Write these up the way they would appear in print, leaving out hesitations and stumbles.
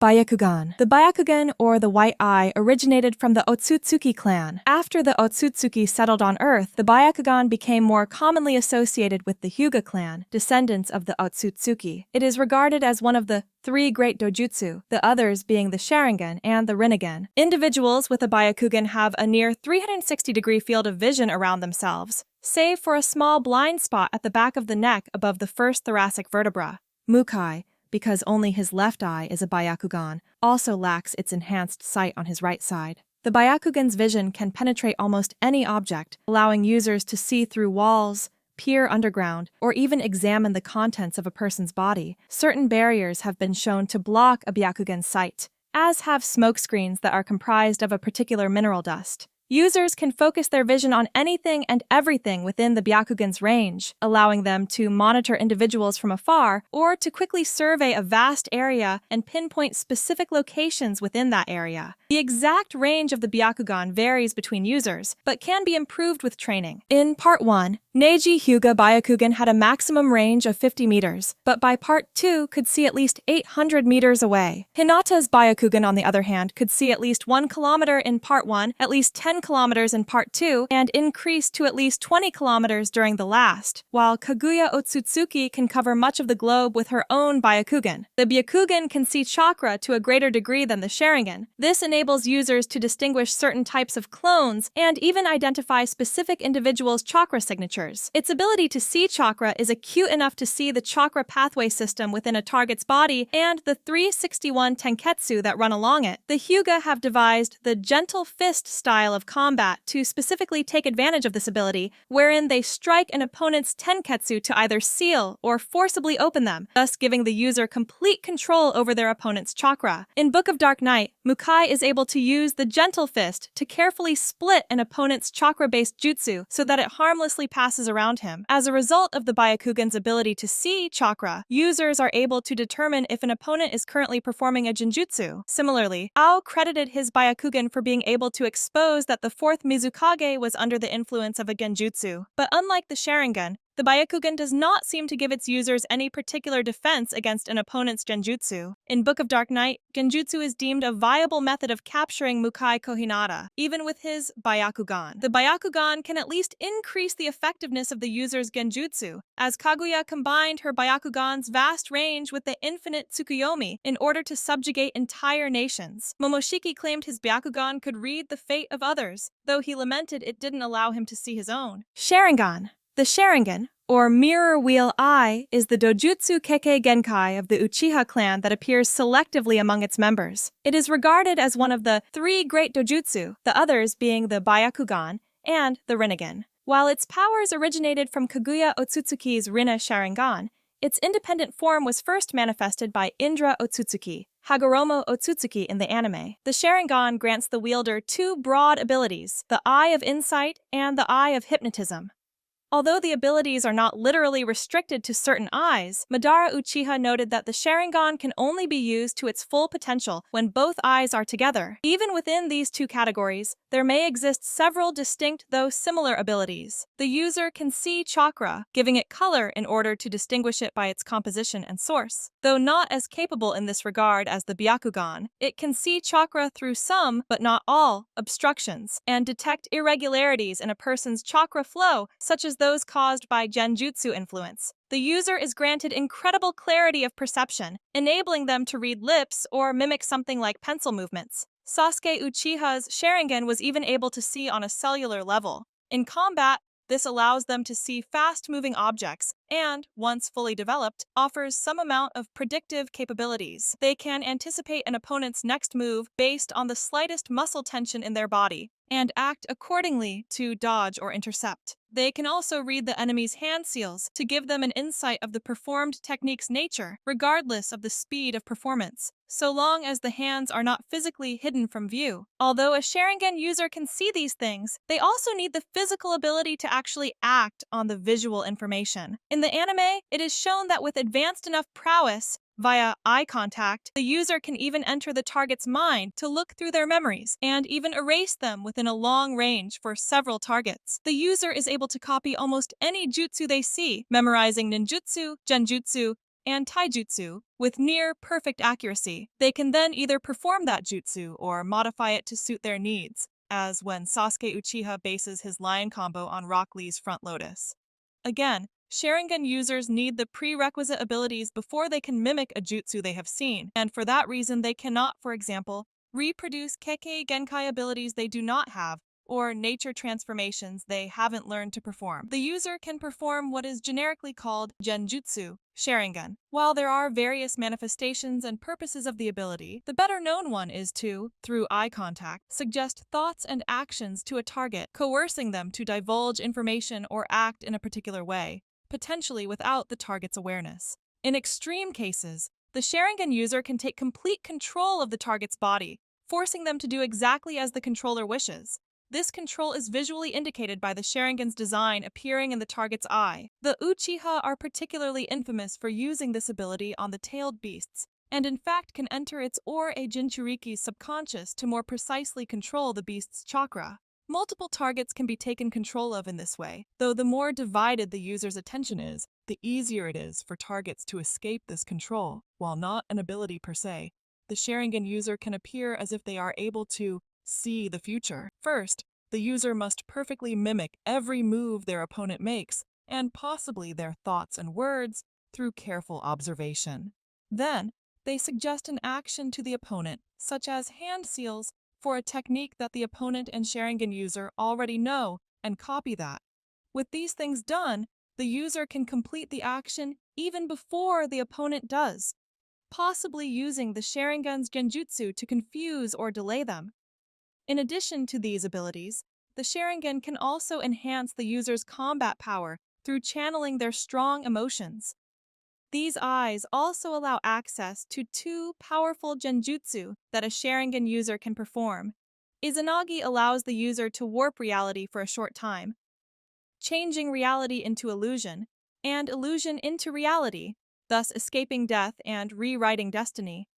Byakugan. The Byakugan, or the White Eye, originated from the Ōtsutsuki clan. After the Otsutsuki settled on Earth, the Byakugan became more commonly associated with the Hyūga clan, descendants of the Ōtsutsuki. It is regarded as one of the 3 Great Dōjutsu, the others being the Sharingan and the Rinnegan. Individuals with a Byakugan have a near 360-degree field of vision around themselves, save for a small blind spot at the back of the neck above the first thoracic vertebra. Mukai, because only his left eye is a Byakugan, also lacks its enhanced sight on his right side. The Byakugan's vision can penetrate almost any object, allowing users to see through walls, peer underground, or even examine the contents of a person's body. Certain barriers have been shown to block a Byakugan's sight, as have smokescreens that are comprised of a particular mineral dust. Users can focus their vision on anything and everything within the Byakugan's range, allowing them to monitor individuals from afar or to quickly survey a vast area and pinpoint specific locations within that area. The exact range of the Byakugan varies between users, but can be improved with training. In Part 1, Neji Hyūga Byakugan had a maximum range of 50 meters, but by Part 2 could see at least 800 meters away. Hinata's Byakugan, on the other hand, could see at least 1 kilometer in Part 1, at least 10 kilometers in Part 2, and increased to at least 20 kilometers during the last, while Kaguya Ōtsutsuki can cover much of the globe with her own Byakugan. The Byakugan can see chakra to a greater degree than the Sharingan. This enables users to distinguish certain types of clones and even identify specific individuals' chakra signatures. Its ability to see chakra is acute enough to see the chakra pathway system within a target's body and the 361 tenketsu that run along it. The Hyūga have devised the gentle fist style of combat to specifically take advantage of this ability, wherein they strike an opponent's tenketsu to either seal or forcibly open them, thus giving the user complete control over their opponent's chakra. In Book of Dark Night, Mukai is able to use the gentle fist to carefully split an opponent's chakra-based jutsu so that it harmlessly passes around him. As a result of the Byakugan's ability to see chakra, users are able to determine if an opponent is currently performing a genjutsu. Similarly, Ao credited his Byakugan for being able to expose that the 4th Mizukage was under the influence of a genjutsu. But unlike the Sharingan, the Byakugan does not seem to give its users any particular defense against an opponent's genjutsu. In Book of Dark Night, genjutsu is deemed a viable method of capturing Mukai Kohinata, even with his Byakugan. The Byakugan can at least increase the effectiveness of the user's genjutsu, as Kaguya combined her Byakugan's vast range with the infinite Tsukuyomi in order to subjugate entire nations. Momoshiki claimed his Byakugan could read the fate of others, though he lamented it didn't allow him to see his own. Sharingan. The Sharingan, or Mirror Wheel Eye, is the Dojutsu Kekkei Genkai of the Uchiha clan that appears selectively among its members. It is regarded as one of the 3 Great Dōjutsu, the others being the Byakugan and the Rinnegan. While its powers originated from Kaguya Ōtsutsuki's Rinne Sharingan, its independent form was first manifested by Indra Ōtsutsuki, Hagoromo Ōtsutsuki in the anime. The Sharingan grants the wielder 2 broad abilities, the Eye of Insight and the Eye of Hypnotism. Although the abilities are not literally restricted to certain eyes, Madara Uchiha noted that the Sharingan can only be used to its full potential when both eyes are together. Even within these 2 categories, there may exist several distinct though similar abilities. The user can see chakra, giving it color in order to distinguish it by its composition and source. Though not as capable in this regard as the Byakugan, it can see chakra through some, but not all, obstructions, and detect irregularities in a person's chakra flow, such as those caused by genjutsu influence. The user is granted incredible clarity of perception, enabling them to read lips or mimic something like pencil movements. Sasuke Uchiha's Sharingan was even able to see on a cellular level. In combat, this allows them to see fast-moving objects and, once fully developed, offers some amount of predictive capabilities. They can anticipate an opponent's next move based on the slightest muscle tension in their body and act accordingly to dodge or intercept. They can also read the enemy's hand seals to give them an insight of the performed technique's nature, regardless of the speed of performance, so long as the hands are not physically hidden from view. Although a Sharingan user can see these things, they also need the physical ability to actually act on the visual information. In the anime, it is shown that with advanced enough prowess, via eye contact, the user can even enter the target's mind to look through their memories and even erase them within a long range for several targets. The user is able to copy almost any jutsu they see, memorizing ninjutsu, genjutsu, and taijutsu with near-perfect accuracy. They can then either perform that jutsu or modify it to suit their needs, as when Sasuke Uchiha bases his lion combo on Rock Lee's front lotus. Again, Sharingan users need the prerequisite abilities before they can mimic a jutsu they have seen, and for that reason they cannot, for example, reproduce Kekkei Genkai abilities they do not have, or nature transformations they haven't learned to perform. The user can perform what is generically called genjutsu, Sharingan. While there are various manifestations and purposes of the ability, the better-known one is to, through eye contact, suggest thoughts and actions to a target, coercing them to divulge information or act in a particular way, potentially without the target's awareness. In extreme cases, the Sharingan user can take complete control of the target's body, forcing them to do exactly as the controller wishes. This control is visually indicated by the Sharingan's design appearing in the target's eye. The Uchiha are particularly infamous for using this ability on the tailed beasts, and in fact can enter its or a Jinchuriki's subconscious to more precisely control the beast's chakra. Multiple targets can be taken control of in this way, though the more divided the user's attention is, the easier it is for targets to escape this control. While not an ability per se, the Sharingan user can appear as if they are able to see the future. First, the user must perfectly mimic every move their opponent makes, and possibly their thoughts and words, through careful observation. Then, they suggest an action to the opponent, such as hand seals, for a technique that the opponent and Sharingan user already know, and copy that. With these things done, the user can complete the action even before the opponent does, possibly using the Sharingan's genjutsu to confuse or delay them. In addition to these abilities, the Sharingan can also enhance the user's combat power through channeling their strong emotions. These eyes also allow access to two powerful genjutsu that a Sharingan user can perform. Izanagi allows the user to warp reality for a short time, changing reality into illusion, and illusion into reality, thus escaping death and rewriting destiny.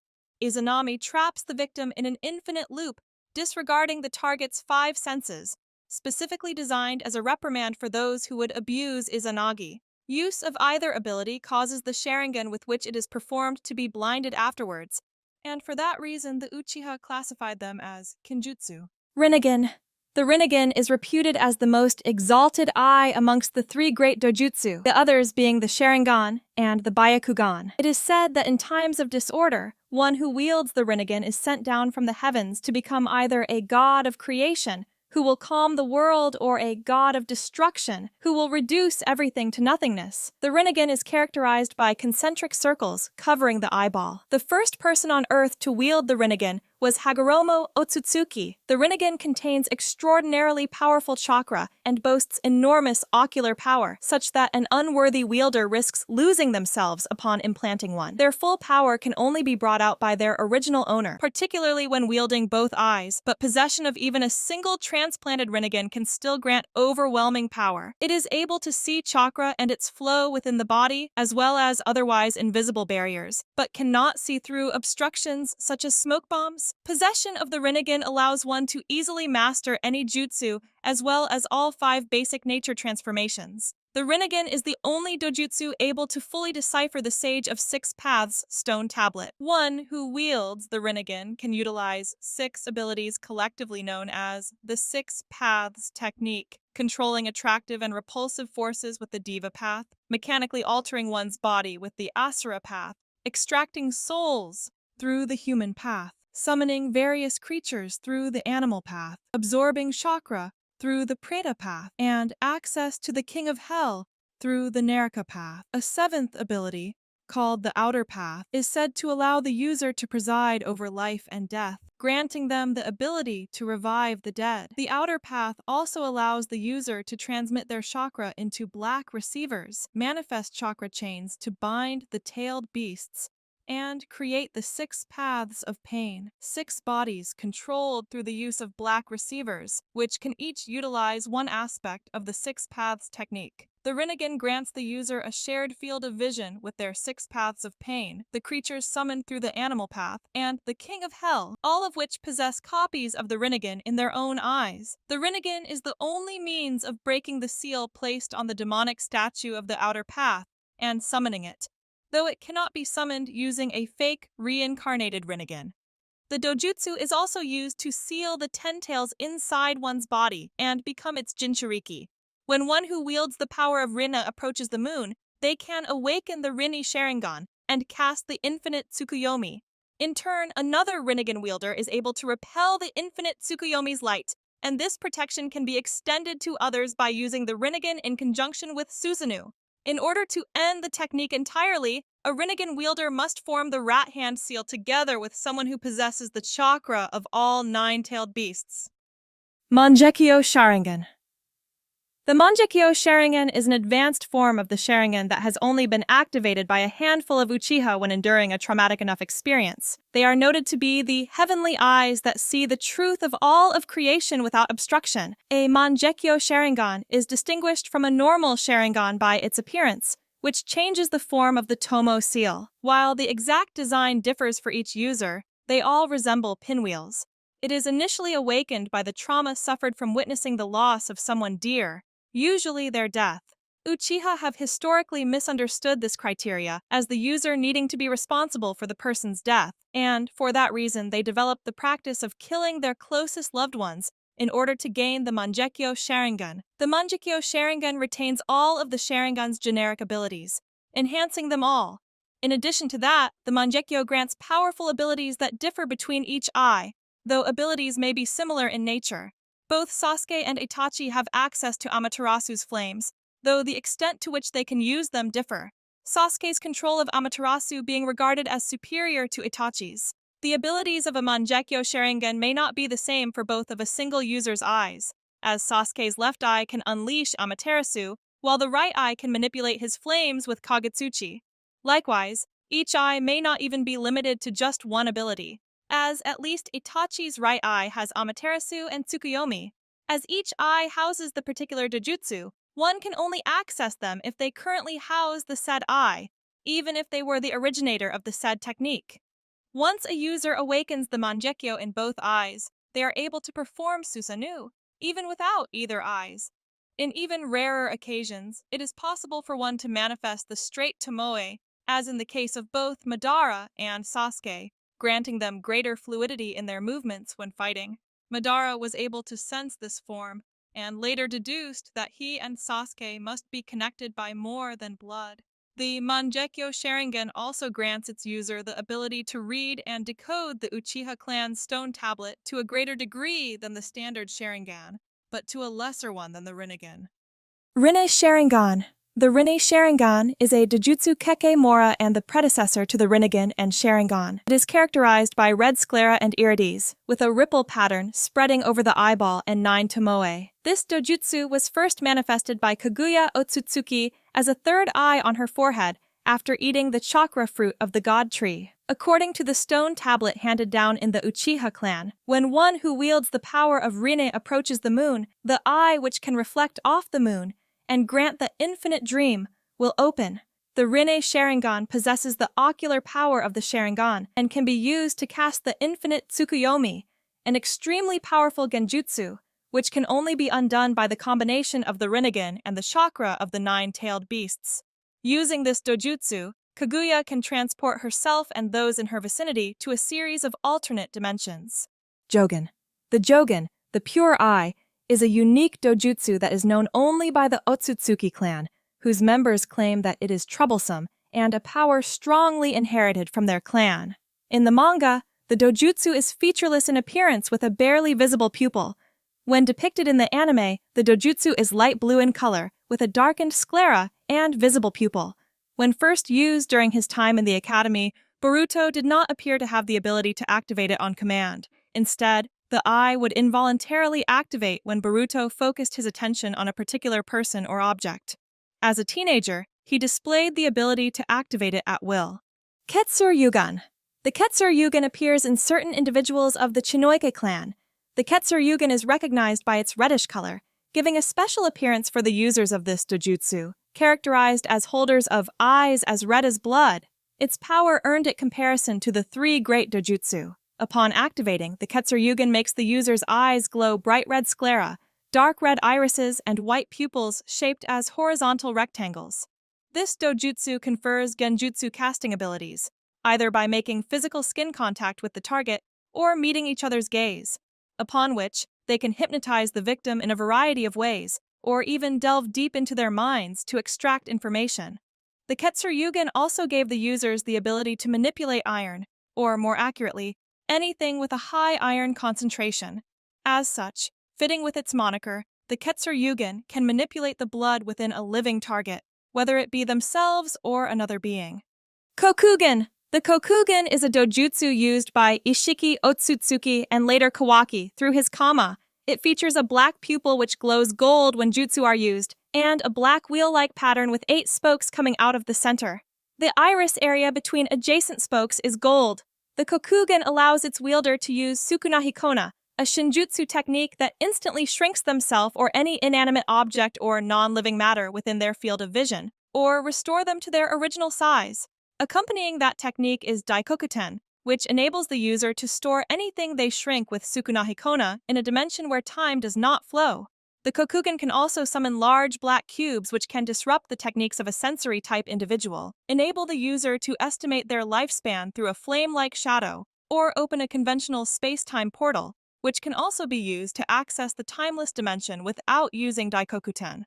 Izanami traps the victim in an infinite loop, disregarding the target's 5 senses, specifically designed as a reprimand for those who would abuse Izanagi. Use of either ability causes the Sharingan with which it is performed to be blinded afterwards, and for that reason the Uchiha classified them as kinjutsu. Rinnegan. The Rinnegan is reputed as the most exalted eye amongst the 3 Great Dōjutsu, the others being the Sharingan and the Byakugan. It is said that in times of disorder, one who wields the Rinnegan is sent down from the heavens to become either a god of creation, who will calm the world, or a god of destruction, who will reduce everything to nothingness. The Rinnegan is characterized by concentric circles covering the eyeball. The first person on Earth to wield the Rinnegan was Hagoromo Ōtsutsuki. The Rinnegan contains extraordinarily powerful chakra and boasts enormous ocular power, such that an unworthy wielder risks losing themselves upon implanting one. Their full power can only be brought out by their original owner, particularly when wielding both eyes, but possession of even a single transplanted Rinnegan can still grant overwhelming power. It is able to see chakra and its flow within the body, as well as otherwise invisible barriers, but cannot see through obstructions such as smoke bombs. Possession of the Rinnegan allows one to easily master any jutsu, as well as all 5 basic nature transformations. The Rinnegan is the only dojutsu able to fully decipher the Sage of 6 Paths stone tablet. One who wields the Rinnegan can utilize 6 abilities collectively known as the 6 Paths technique, controlling attractive and repulsive forces with the Diva path, mechanically altering one's body with the Asura path, extracting souls through the human path, summoning various creatures through the animal path, absorbing chakra through the Preta path, and access to the King of Hell through the Naraka path. A 7th ability, called the Outer Path, is said to allow the user to preside over life and death, granting them the ability to revive the dead. The Outer Path also allows the user to transmit their chakra into black receivers, manifest chakra chains to bind the tailed beasts, and create the 6 paths of pain. 6 bodies controlled through the use of black receivers, which can each utilize one aspect of the 6 paths technique. The Rinnegan grants the user a shared field of vision with their 6 paths of pain, the creatures summoned through the animal path, and the King of Hell, all of which possess copies of the Rinnegan in their own eyes. The Rinnegan is the only means of breaking the seal placed on the demonic statue of the Outer Path and summoning it. though it cannot be summoned using a fake, reincarnated Rinnegan. The dojutsu is also used to seal the 10 tails inside one's body and become its jinchuriki. When one who wields the power of Rinne approaches the moon, they can awaken the Rinne Sharingan and cast the infinite Tsukuyomi. In turn, another Rinnegan wielder is able to repel the infinite Tsukuyomi's light, and this protection can be extended to others by using the Rinnegan in conjunction with Susanoo. In order to end the technique entirely, a Rinnegan wielder must form the rat hand seal together with someone who possesses the chakra of all 9-tailed beasts. Mangekyo Sharingan. The Mangekyo Sharingan is an advanced form of the Sharingan that has only been activated by a handful of Uchiha when enduring a traumatic enough experience. They are noted to be the heavenly eyes that see the truth of all of creation without obstruction. A Mangekyo Sharingan is distinguished from a normal Sharingan by its appearance, which changes the form of the Tomo seal. While the exact design differs for each user, they all resemble pinwheels. It is initially awakened by the trauma suffered from witnessing the loss of someone dear, usually their death. Uchiha have historically misunderstood this criteria as the user needing to be responsible for the person's death, and for that reason they developed the practice of killing their closest loved ones in order to gain the Mangekyo Sharingan. The Mangekyo Sharingan retains all of the Sharingan's generic abilities, enhancing them all. In addition to that, the Mangekyo grants powerful abilities that differ between each eye, though abilities may be similar in nature. Both Sasuke and Itachi have access to Amaterasu's flames, though the extent to which they can use them differ. Sasuke's control of Amaterasu being regarded as superior to Itachi's. The abilities of a Mangekyo Sharingan may not be the same for both of a single user's eyes, as Sasuke's left eye can unleash Amaterasu, while the right eye can manipulate his flames with Kagutsuchi. Likewise, each eye may not even be limited to just one ability, as at least Itachi's right eye has Amaterasu and Tsukuyomi. As each eye houses the particular dojutsu, one can only access them if they currently house the said eye, even if they were the originator of the said technique. Once a user awakens the Mangekyo in both eyes, they are able to perform Susanoo, even without either eyes. In even rarer occasions, it is possible for one to manifest the straight Tomoe, as in the case of both Madara and Sasuke, granting them greater fluidity in their movements when fighting. Madara was able to sense this form, and later deduced that he and Sasuke must be connected by more than blood. The Mangekyo Sharingan also grants its user the ability to read and decode the Uchiha clan's stone tablet to a greater degree than the standard Sharingan, but to a lesser one than the Rinnegan. Rinne Sharingan. The Rinne Sharingan is a Dojutsu Keke Mora and the predecessor to the Rinnegan and Sharingan. It is characterized by red sclera and irides, with a ripple pattern spreading over the eyeball and 9 tomoe. This dojutsu was first manifested by Kaguya Ōtsutsuki as a third eye on her forehead after eating the chakra fruit of the god tree. According to the stone tablet handed down in the Uchiha clan, when one who wields the power of Rinne approaches the moon, the eye which can reflect off the moon and grant the infinite dream will open. The Rinne Sharingan possesses the ocular power of the Sharingan and can be used to cast the infinite Tsukuyomi, an extremely powerful genjutsu, which can only be undone by the combination of the Rinnegan and the chakra of the 9-tailed beasts. Using this dojutsu, Kaguya can transport herself and those in her vicinity to a series of alternate dimensions. Jogan. The Jogan, the pure eye, is a unique dojutsu that is known only by the Ōtsutsuki clan, whose members claim that it is troublesome and a power strongly inherited from their clan. In the manga, the dojutsu is featureless in appearance with a barely visible pupil. When depicted in the anime, the dojutsu is light blue in color, with a darkened sclera and visible pupil. When first used during his time in the academy, Boruto did not appear to have the ability to activate it on command. Instead, the eye would involuntarily activate when Boruto focused his attention on a particular person or object. As a teenager, he displayed the ability to activate it at will. Ketsuryugan. The Ketsuryugan appears in certain individuals of the Chinoike clan. The Ketsuryugan is recognized by its reddish color, giving a special appearance for the users of this dojutsu, characterized as holders of eyes as red as blood. Its power earned it comparison to the 3 Great Dōjutsu. Upon activating, the Ketsuryugan makes the user's eyes glow bright red sclera, dark red irises, and white pupils shaped as horizontal rectangles. This dojutsu confers genjutsu casting abilities, either by making physical skin contact with the target or meeting each other's gaze, upon which they can hypnotize the victim in a variety of ways, or even delve deep into their minds to extract information. The Ketsuryugen also gave the users the ability to manipulate iron, or more accurately, anything with a high iron concentration. As such, fitting with its moniker, the Ketsuryugen can manipulate the blood within a living target, whether it be themselves or another being. Kokugen. The Kokugen is a dojutsu used by Ishiki Ōtsutsuki and later Kawaki through his kama. It features a black pupil which glows gold when jutsu are used, and a black wheel-like pattern with 8 spokes coming out of the center. The iris area between adjacent spokes is gold. The Kokugen allows its wielder to use Sukunahikona, a shinjutsu technique that instantly shrinks themselves or any inanimate object or non-living matter within their field of vision, or restore them to their original size. Accompanying that technique is Daikokuten, which enables the user to store anything they shrink with Sukunahikona in a dimension where time does not flow. The Kokugen can also summon large black cubes which can disrupt the techniques of a sensory-type individual, enable the user to estimate their lifespan through a flame-like shadow, or open a conventional space-time portal, which can also be used to access the timeless dimension without using Daikokuten.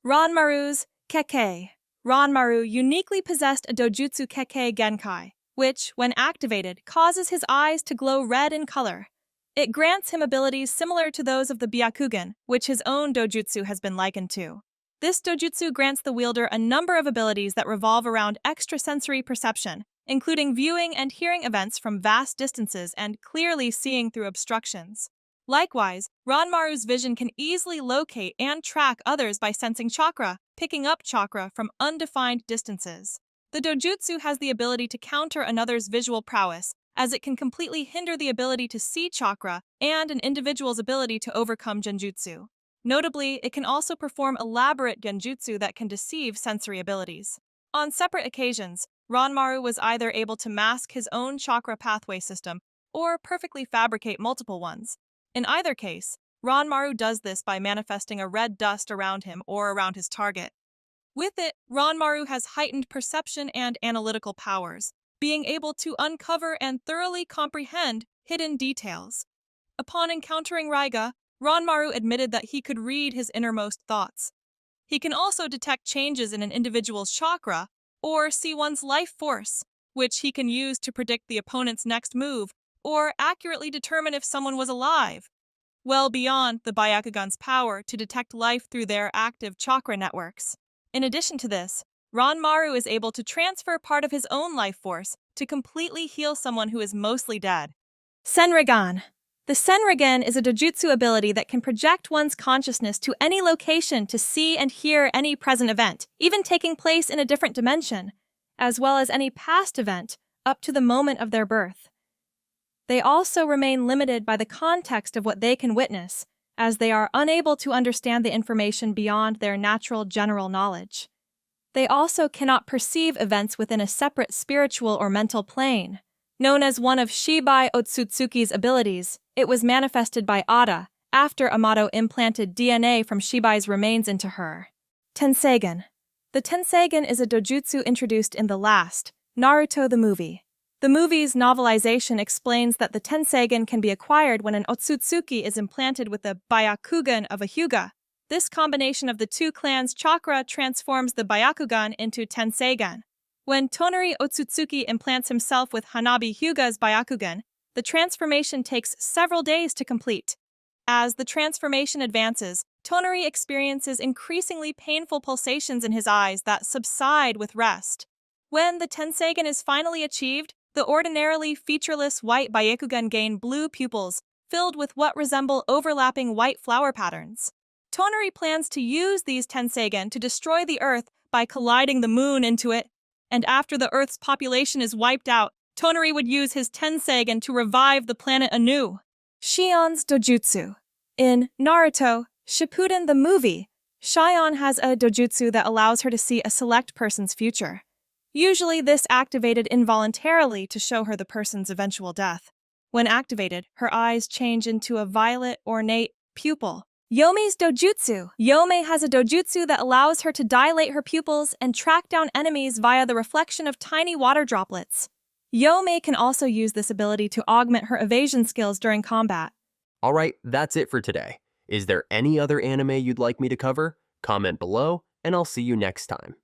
Ranmaru's Kekkei. Ranmaru uniquely possessed a dojutsu Kekkei Genkai, which, when activated, causes his eyes to glow red in color. It grants him abilities similar to those of the Byakugan, which his own dojutsu has been likened to. This dojutsu grants the wielder a number of abilities that revolve around extrasensory perception, including viewing and hearing events from vast distances and clearly seeing through obstructions. Likewise, Ranmaru's vision can easily locate and track others by sensing chakra, picking up chakra from undefined distances. The dojutsu has the ability to counter another's visual prowess, as it can completely hinder the ability to see chakra and an individual's ability to overcome genjutsu. Notably, it can also perform elaborate genjutsu that can deceive sensory abilities. On separate occasions, Ranmaru was either able to mask his own chakra pathway system or perfectly fabricate multiple ones. In either case, Ranmaru does this by manifesting a red dust around him or around his target. With it, Ranmaru has heightened perception and analytical powers, being able to uncover and thoroughly comprehend hidden details. Upon encountering Raiga, Ranmaru admitted that he could read his innermost thoughts. He can also detect changes in an individual's chakra or see one's life force, which he can use to predict the opponent's next move or accurately determine if someone was alive, well beyond the Byakugan's power to detect life through their active chakra networks. In addition to this, Ranmaru is able to transfer part of his own life force to completely heal someone who is mostly dead. Senrigan. The Senrigan is a dojutsu ability that can project one's consciousness to any location to see and hear any present event, even taking place in a different dimension, as well as any past event up to the moment of their birth. They also remain limited by the context of what they can witness, as they are unable to understand the information beyond their natural general knowledge. They also cannot perceive events within a separate spiritual or mental plane. Known as one of Shibai Ōtsutsuki's abilities, it was manifested by Ada after Amato implanted DNA from Shibai's remains into her. Tenseigan. The Tenseigan is a dojutsu introduced in the last, Naruto the movie. The movie's novelization explains that the Tenseigan can be acquired when an Otsutsuki is implanted with the Byakugan of a Hyūga. This combination of the two clans' chakra transforms the Byakugan into Tenseigan. When Tonari Ōtsutsuki implants himself with Hanabi Hyūga's Byakugan, the transformation takes several days to complete. As the transformation advances, Tonari experiences increasingly painful pulsations in his eyes that subside with rest. When the Tenseigan is finally achieved, the ordinarily featureless white Byakugan gain blue pupils, filled with what resemble overlapping white flower patterns. Tonari plans to use these Tenseigan to destroy the Earth by colliding the moon into it, and after the Earth's population is wiped out, Tonari would use his Tenseigan to revive the planet anew. Shion's Dojutsu. In Naruto Shippuden the movie, Shion has a dojutsu that allows her to see a select person's future. Usually this activated involuntarily to show her the person's eventual death. When activated, her eyes change into a violet, ornate pupil, Yomi's Dojutsu. Yomi has a dojutsu that allows her to dilate her pupils and track down enemies via the reflection of tiny water droplets. Yomi can also use this ability to augment her evasion skills during combat. Alright, that's it for today. Is there any other anime you'd like me to cover? Comment below, and I'll see you next time.